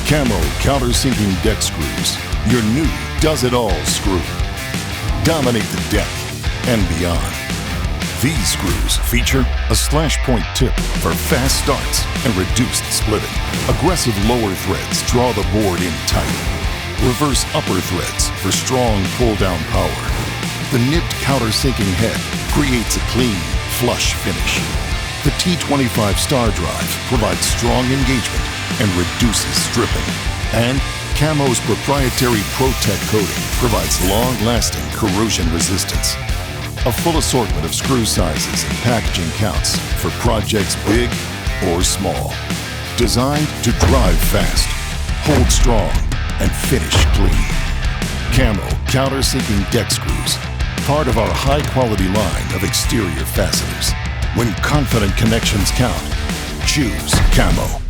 CAMO countersinking deck screws. Your new does-it-all screw. Dominate the deck and beyond. These screws feature a slash point tip for fast starts and reduced splitting. Aggressive lower threads draw the board in tight. Reverse upper threads for strong pull-down power. The nibbed countersinking head creates a clean, flush finish. The T25 star drive provides strong engagement and reduces stripping. And CAMO's proprietary ProTech coating provides long-lasting corrosion resistance. A full assortment of screw sizes and packaging counts for projects big or small. Designed to drive fast, hold strong, and finish clean. CAMO countersinking deck screws, part of our high-quality line of exterior fasteners. When confident connections count, choose CAMO.